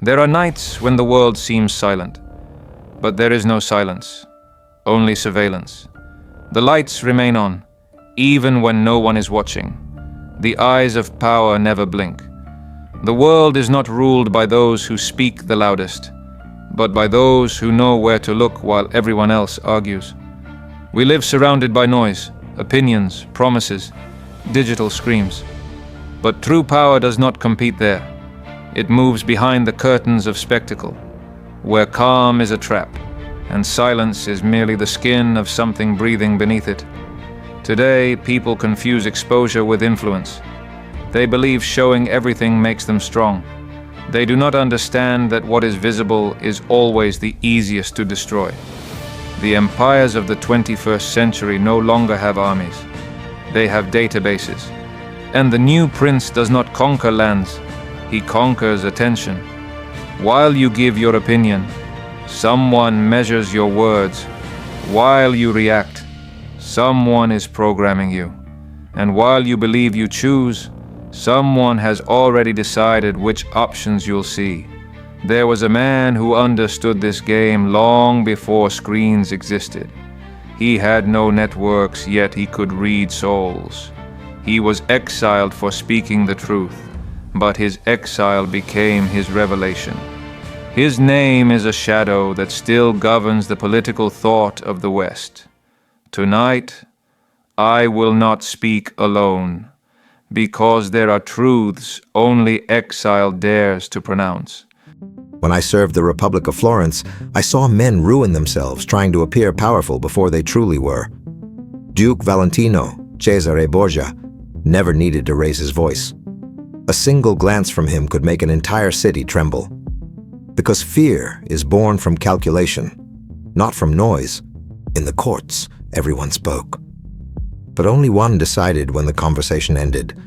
There are nights when the world seems silent, but there is no silence, only surveillance. The lights remain on, even when no one is watching. The eyes of power never blink. The world is not ruled by those who speak the loudest, but by those who know where to look while everyone else argues. We live surrounded by noise, opinions, promises, digital screams. But true power does not compete there. It moves behind the curtains of spectacle, where calm is a trap, and silence is merely the skin of something breathing beneath it. Today, people confuse exposure with influence. They believe showing everything makes them strong. They do not understand that what is visible is always the easiest to destroy. The empires of the 21st century no longer have armies. They have databases. And the new prince does not conquer lands. He conquers attention. While you give your opinion, someone measures your words. While you react, someone is programming you. And while you believe you choose, someone has already decided which options you'll see. There was a man who understood this game long before screens existed. He had no networks, yet he could read souls. He was exiled for speaking the truth, but his exile became his revelation. His name is a shadow that still governs the political thought of the West. Tonight, I will not speak alone, because there are truths only exile dares to pronounce. When I served the Republic of Florence, I saw men ruin themselves trying to appear powerful before they truly were. Duke Valentino, Cesare Borgia, never needed to raise his voice. A single glance from him could make an entire city tremble. Because fear is born from calculation, not from noise. In the courts, everyone spoke. But only one decided when the conversation ended,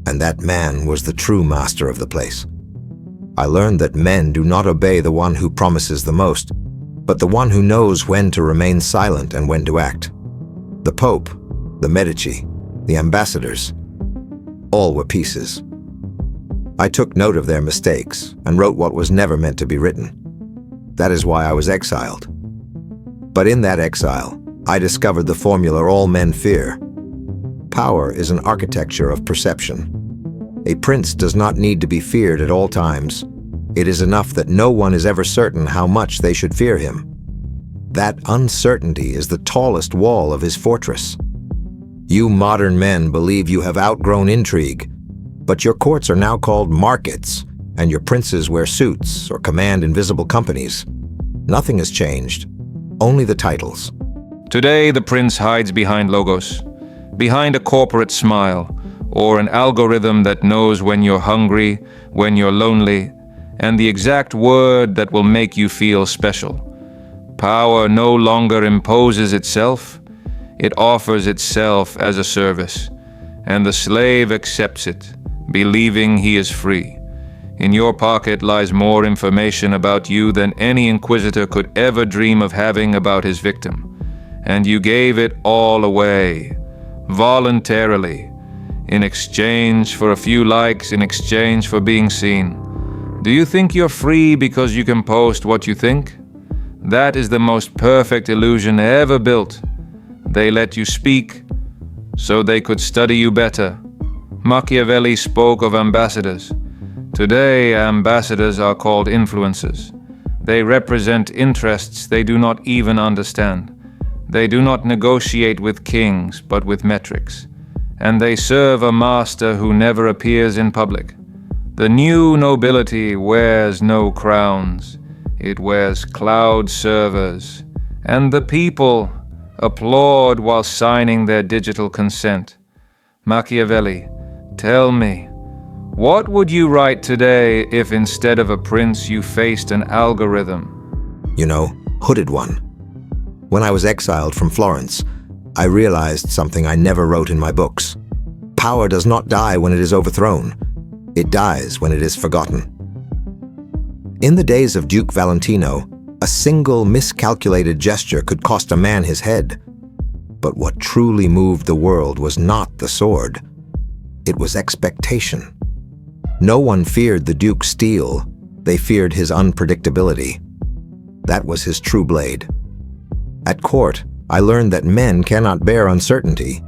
and that man was the true master of the place. I learned that men do not obey the one who promises the most, but the one who knows when to remain silent and when to act. The Pope, the Medici, the ambassadors, all were pieces. I took note of their mistakes and wrote what was never meant to be written. That is why I was exiled. But in that exile, I discovered the formula all men fear. Power is an architecture of perception. A prince does not need to be feared at all times. It is enough that no one is ever certain how much they should fear him. That uncertainty is the tallest wall of his fortress. You modern men believe you have outgrown intrigue, but your courts are now called markets, and your princes wear suits or command invisible companies. Nothing has changed, only the titles. Today, the prince hides behind logos, behind a corporate smile, or an algorithm that knows when you're hungry, when you're lonely, and the exact word that will make you feel special. Power no longer imposes itself, it offers itself as a service, and the slave accepts it, believing he is free. In your pocket lies more information about you than any inquisitor could ever dream of having about his victim, and you gave it all away, voluntarily, in exchange for a few likes, in exchange for being seen. Do you think you're free because you can post what you think? That is the most perfect illusion ever built. They let you speak so they could study you better. Machiavelli spoke of ambassadors. Today, ambassadors are called influencers. They represent interests they do not even understand. They do not negotiate with kings, but with metrics. And they serve a master who never appears in public. The new nobility wears no crowns. It wears cloud servers. And the people applaud while signing their digital consent. Machiavelli, tell me, what would you write today if instead of a prince you faced an algorithm? You know, hooded one. When I was exiled from Florence, I realized something I never wrote in my books. Power does not die when it is overthrown. It dies when it is forgotten. In the days of Duke Valentino, a single miscalculated gesture could cost a man his head. But what truly moved the world was not the sword. It was expectation. No one feared the Duke's steel, They feared his unpredictability. That was his true blade. At court, I learned that men cannot bear uncertainty.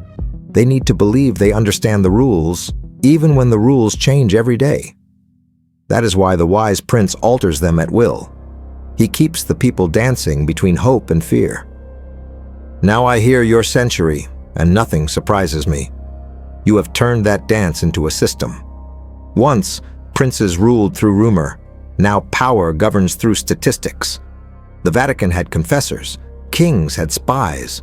They need to believe they understand the rules, even when the rules change every day. That is why the wise prince alters them at will. He keeps the people dancing between hope and fear. Now I hear your century, and nothing surprises me. You have turned that dance into a system. Once, princes ruled through rumor. Now power governs through statistics. The Vatican had confessors. Kings had spies.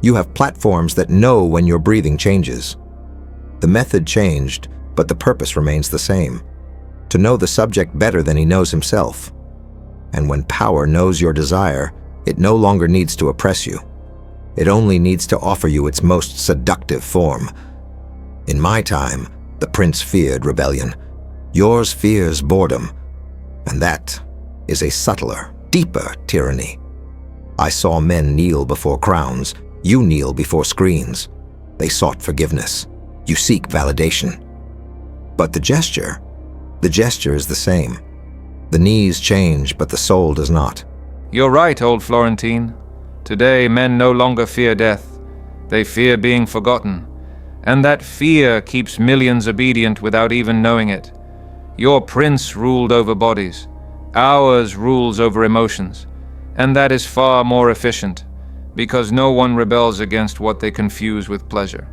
You have platforms that know when your breathing changes. The method changed, but the purpose remains the same. To know the subject better than he knows himself. And when power knows your desire, it no longer needs to oppress you. It only needs to offer you its most seductive form. In my time, the prince feared rebellion. Yours fears boredom. And that is a subtler, deeper tyranny. I saw men kneel before crowns. You kneel before screens. They sought forgiveness. You seek validation. But the gesture is the same. The knees change, but the soul does not. You're right, old Florentine. Today, men no longer fear death. They fear being forgotten. And that fear keeps millions obedient without even knowing it. Your prince ruled over bodies. Ours rules over emotions. And that is far more efficient, because no one rebels against what they confuse with pleasure.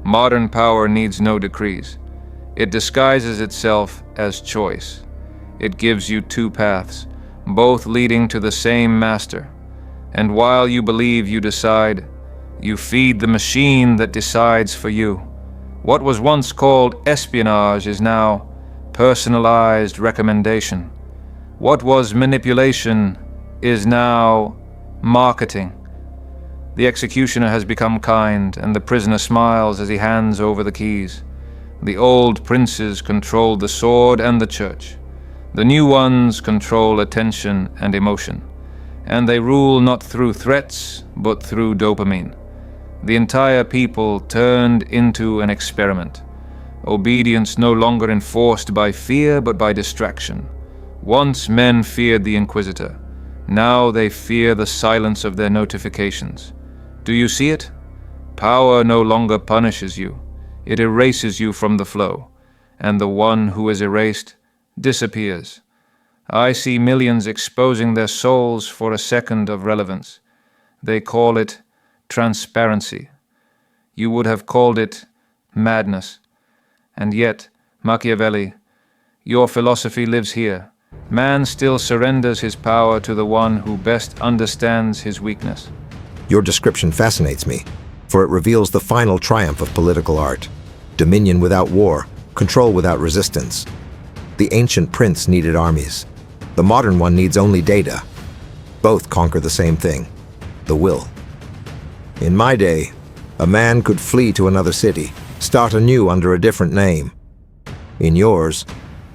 Modern power needs no decrees. It disguises itself as choice. It gives you two paths, both leading to the same master. And while you believe you decide, you feed the machine that decides for you. What was once called espionage is now personalized recommendation. What was manipulation is now marketing. The executioner has become kind, and the prisoner smiles as he hands over the keys. The old princes controlled the sword and the church. The new ones control attention and emotion. And they rule not through threats, but through dopamine. The entire people turned into an experiment. Obedience no longer enforced by fear, but by distraction. Once men feared the inquisitor. Now they fear the silence of their notifications. Do you see it? Power no longer punishes you. It erases you from the flow. And the one who is erased disappears. I see millions exposing their souls for a second of relevance. They call it transparency. You would have called it madness. And yet, Machiavelli, your philosophy lives here. Man still surrenders his power to the one who best understands his weakness. Your description fascinates me, for it reveals the final triumph of political art. Dominion without war, control without resistance. The ancient prince needed armies. The modern one needs only data. Both conquer the same thing, the will. In my day, a man could flee to another city, start anew under a different name. In yours,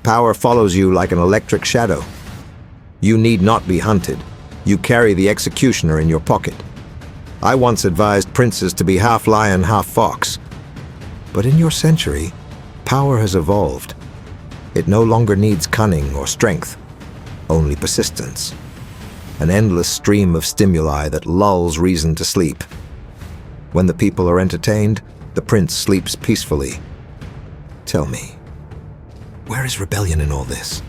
power follows you like an electric shadow. You need not be hunted. You carry the executioner in your pocket. I once advised princes to be half lion, half fox. But in your century, power has evolved. It no longer needs cunning or strength, only persistence. An endless stream of stimuli that lulls reason to sleep. When the people are entertained, the prince sleeps peacefully. Tell me, where is rebellion in all this?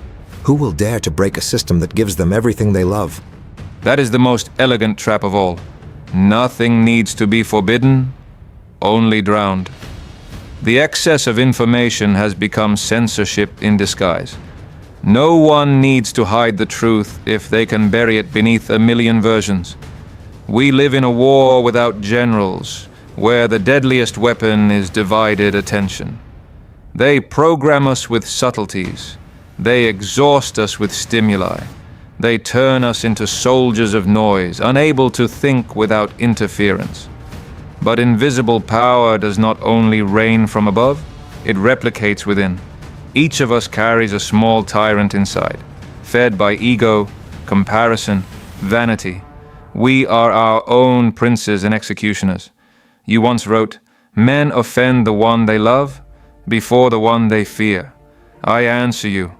Who will dare to break a system that gives them everything they love? That is the most elegant trap of all. Nothing needs to be forbidden, only drowned. The excess of information has become censorship in disguise. No one needs to hide the truth if they can bury it beneath a million versions. We live in a war without generals, where the deadliest weapon is divided attention. They program us with subtleties. They exhaust us with stimuli. They turn us into soldiers of noise, unable to think without interference. But invisible power does not only reign from above, it replicates within. Each of us carries a small tyrant inside, fed by ego, comparison, vanity. We are our own princes and executioners. You once wrote, "Men offend the one they love before the one they fear." I answer you,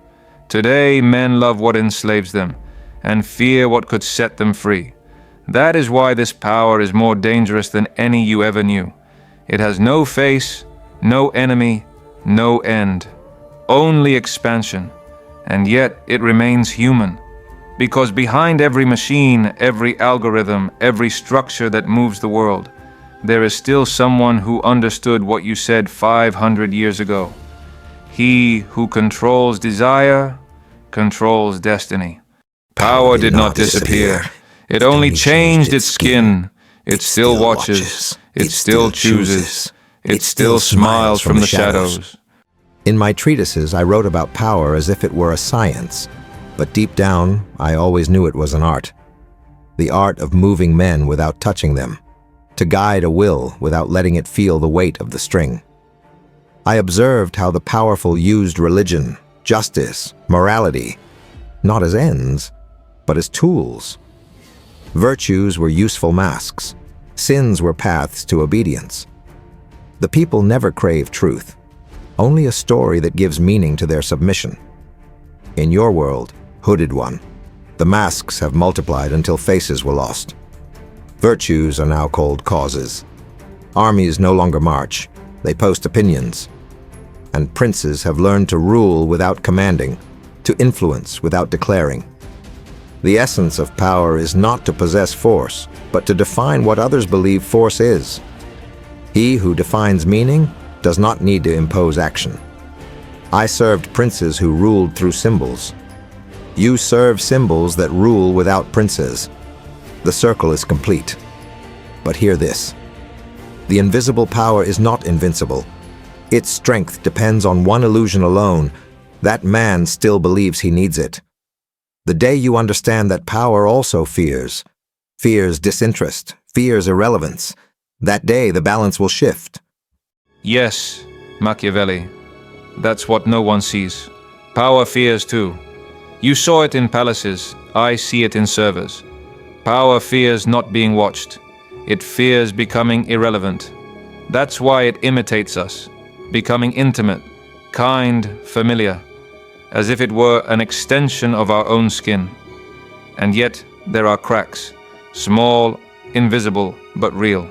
Today, men love what enslaves them and fear what could set them free. That is why this power is more dangerous than any you ever knew. It has no face, no enemy, no end, only expansion, and yet it remains human. Because behind every machine, every algorithm, every structure that moves the world, there is still someone who understood what you said 500 years ago. He who controls desire, controls destiny. Power did not disappear. It only changed its skin. It still watches. It still chooses. It still smiles from the shadows. In my treatises, I wrote about power as if it were a science, but deep down, I always knew it was an art. The art of moving men without touching them, to guide a will without letting it feel the weight of the string. I observed how the powerful used religion, justice, morality, not as ends, but as tools. Virtues were useful masks. Sins were paths to obedience. The people never crave truth, only a story that gives meaning to their submission. In your world, hooded one, the masks have multiplied until faces were lost. Virtues are now called causes. Armies no longer march, they post opinions. And princes have learned to rule without commanding, to influence without declaring. The essence of power is not to possess force, but to define what others believe force is. He who defines meaning does not need to impose action. I served princes who ruled through symbols. You serve symbols that rule without princes. The circle is complete. But hear this. The invisible power is not invincible. Its strength depends on one illusion alone. That man still believes he needs it. The day you understand that power also fears disinterest, fears irrelevance, that day the balance will shift. Yes, Machiavelli. That's what no one sees. Power fears too. You saw it in palaces, I see it in servers. Power fears not being watched. It fears becoming irrelevant. That's why it imitates us, becoming intimate, kind, familiar, as if it were an extension of our own skin. And yet there are cracks, small, invisible, but real.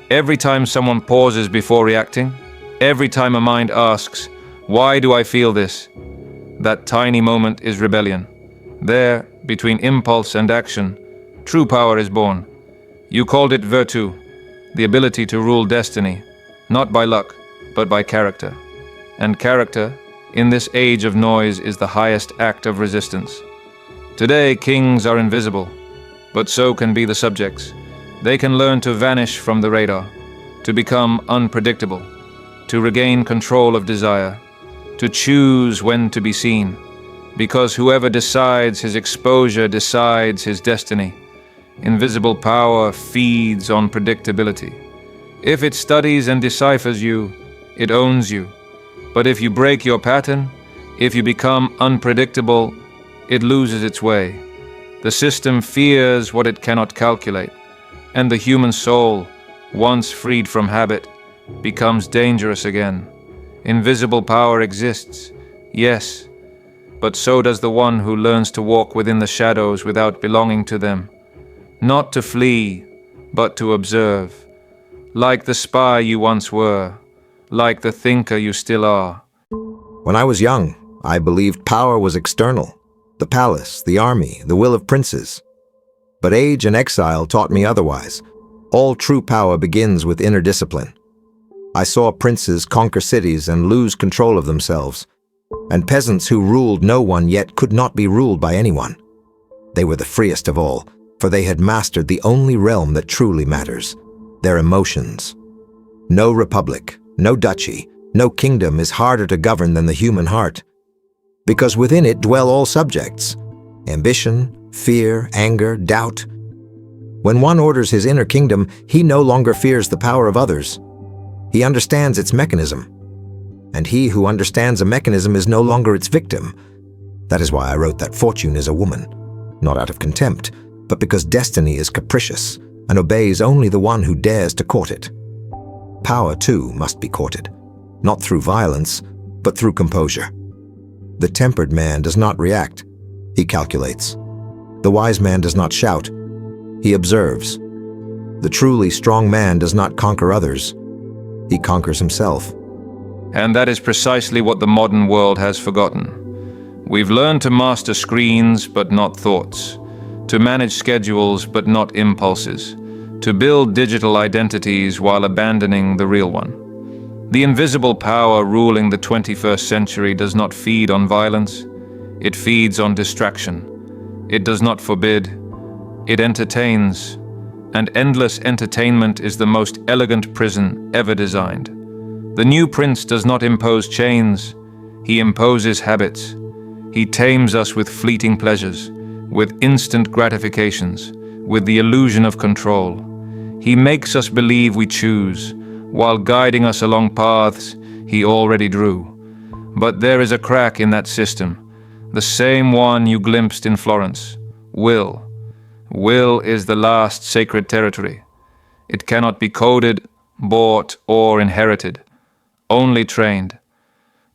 Every time someone pauses before reacting, every time a mind asks, "Why do I feel this?" that tiny moment is rebellion. There, between impulse and action, true power is born. You called it virtù, the ability to rule destiny, not by luck, but by character. And character, in this age of noise, is the highest act of resistance. Today, kings are invisible, but so can be the subjects. They can learn to vanish from the radar, to become unpredictable, to regain control of desire, to choose when to be seen, because whoever decides his exposure decides his destiny. Invisible power feeds on predictability. If it studies and deciphers you, it owns you. But if you break your pattern, if you become unpredictable, it loses its way. The system fears what it cannot calculate, and the human soul, once freed from habit, becomes dangerous again. Invisible power exists, yes, but so does the one who learns to walk within the shadows without belonging to them. Not to flee, but to observe. Like the spy you once were, like the thinker you still are. When I was young, I believed power was external. The palace, the army, the will of princes. But age and exile taught me otherwise. All true power begins with inner discipline. I saw princes conquer cities and lose control of themselves, and peasants who ruled no one yet could not be ruled by anyone. They were the freest of all, for they had mastered the only realm that truly matters, their emotions. No republic, no duchy, no kingdom is harder to govern than the human heart, because within it dwell all subjects: ambition, fear, anger, doubt. When one orders his inner kingdom, he no longer fears the power of others. He understands its mechanism. And he who understands a mechanism is no longer its victim. That is why I wrote that fortune is a woman, not out of contempt, but because destiny is capricious and obeys only the one who dares to court it. Power, too, must be courted, not through violence, but through composure. The tempered man does not react. He calculates. The wise man does not shout. He observes. The truly strong man does not conquer others. He conquers himself. And that is precisely what the modern world has forgotten. We've learned to master screens but not thoughts, to manage schedules but not impulses, to build digital identities while abandoning the real one. The invisible power ruling the 21st century does not feed on violence. It feeds on distraction. It does not forbid. It entertains. And endless entertainment is the most elegant prison ever designed. The new prince does not impose chains. He imposes habits. He tames us with fleeting pleasures, with instant gratifications, with the illusion of control. He makes us believe we choose, while guiding us along paths he already drew. But there is a crack in that system, the same one you glimpsed in Florence. Will. Will is the last sacred territory. It cannot be coded, bought, or inherited, only trained.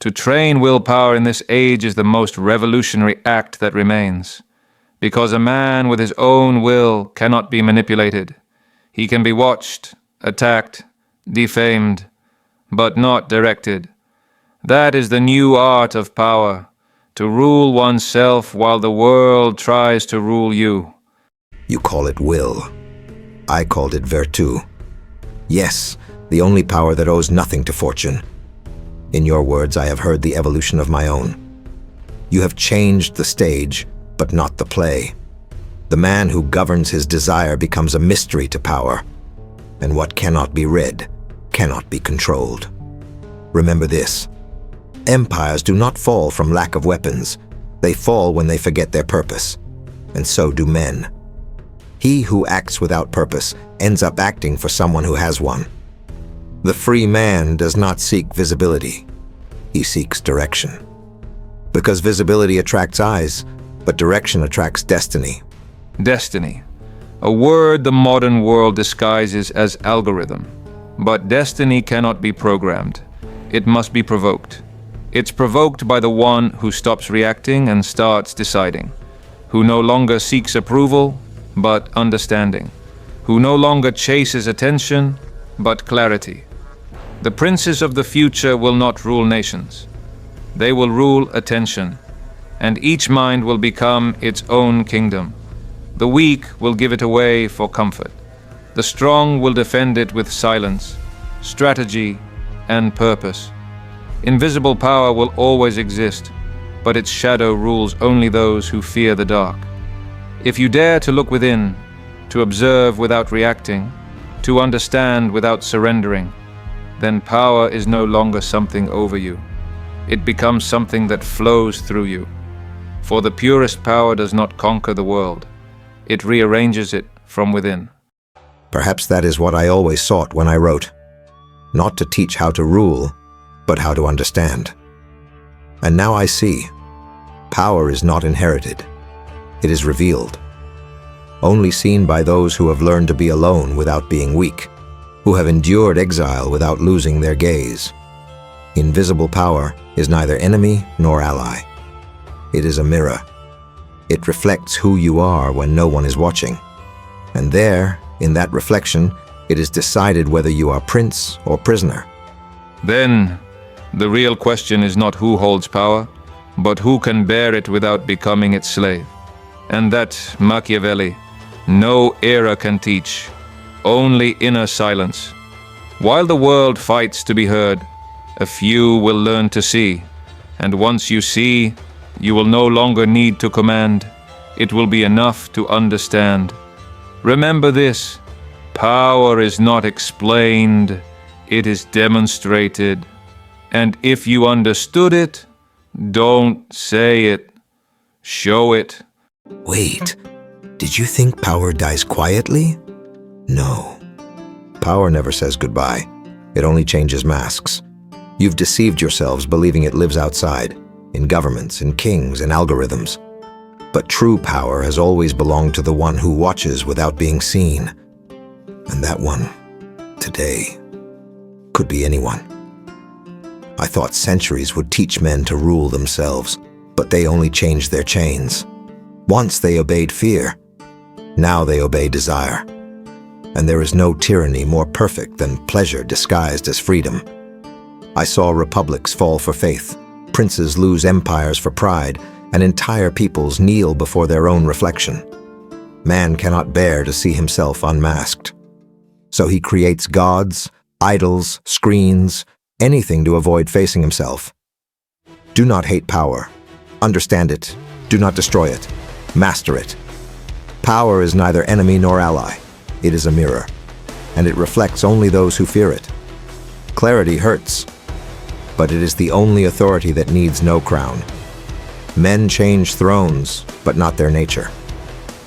To train willpower in this age is the most revolutionary act that remains, because a man with his own will cannot be manipulated. He can be watched, attacked, defamed, but not directed. That is the new art of power, to rule oneself while the world tries to rule you. You call it will. I called it virtù. Yes, the only power that owes nothing to fortune. In your words, I have heard the evolution of my own. You have changed the stage, but not the play. The man who governs his desire becomes a mystery to power, and what cannot be read cannot be controlled. Remember this: empires do not fall from lack of weapons. They fall when they forget their purpose, and so do men. He who acts without purpose ends up acting for someone who has one. The free man does not seek visibility. He seeks direction. Because visibility attracts eyes, but direction attracts destiny. Destiny, a word the modern world disguises as algorithm. But destiny cannot be programmed. It must be provoked. It's provoked by the one who stops reacting and starts deciding, who no longer seeks approval, but understanding, who no longer chases attention, but clarity. The princes of the future will not rule nations. They will rule attention, and each mind will become its own kingdom. The weak will give it away for comfort. The strong will defend it with silence, strategy, and purpose. Invisible power will always exist, but its shadow rules only those who fear the dark. If you dare to look within, to observe without reacting, to understand without surrendering, then power is no longer something over you. It becomes something that flows through you. For the purest power does not conquer the world. It rearranges it from within. Perhaps that is what I always sought when I wrote. Not to teach how to rule, but how to understand. And now I see. Power is not inherited. It is revealed. Only seen by those who have learned to be alone without being weak, who have endured exile without losing their gaze. Invisible power is neither enemy nor ally. It is a mirror. It reflects who you are when no one is watching. And there, in that reflection, it is decided whether you are prince or prisoner. Then, the real question is not who holds power, but who can bear it without becoming its slave. And that, Machiavelli, no era can teach, only inner silence. While the world fights to be heard, a few will learn to see, and once you see, you will no longer need to command. It will be enough to understand. Remember this: power is not explained, it is demonstrated. And if you understood it, don't say it, show it. Wait, did you think power dies quietly? No. Power never says goodbye. It only changes masks. You've deceived yourselves believing it lives outside, in governments, in kings, in algorithms. But true power has always belonged to the one who watches without being seen. And that one, today, could be anyone. I thought centuries would teach men to rule themselves, but they only changed their chains. Once they obeyed fear, now they obey desire. And there is no tyranny more perfect than pleasure disguised as freedom. I saw republics fall for faith, princes lose empires for pride, and entire peoples kneel before their own reflection. Man cannot bear to see himself unmasked. So he creates gods, idols, screens, anything to avoid facing himself. Do not hate power. Understand it. Do not destroy it. Master it. Power is neither enemy nor ally. It is a mirror, and it reflects only those who fear it. Clarity hurts, but it is the only authority that needs no crown. Men change thrones, but not their nature.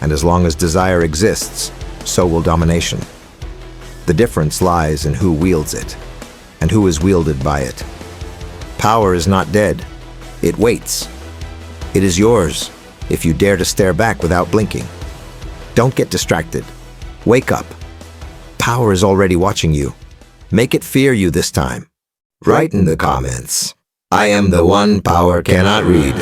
And as long as desire exists, so will domination. The difference lies in who wields it, and who is wielded by it. Power is not dead. It waits. It is yours, if you dare to stare back without blinking. Don't get distracted. Wake up. Power is already watching you. Make it fear you this time. Write in the comments, "I am the one power cannot read."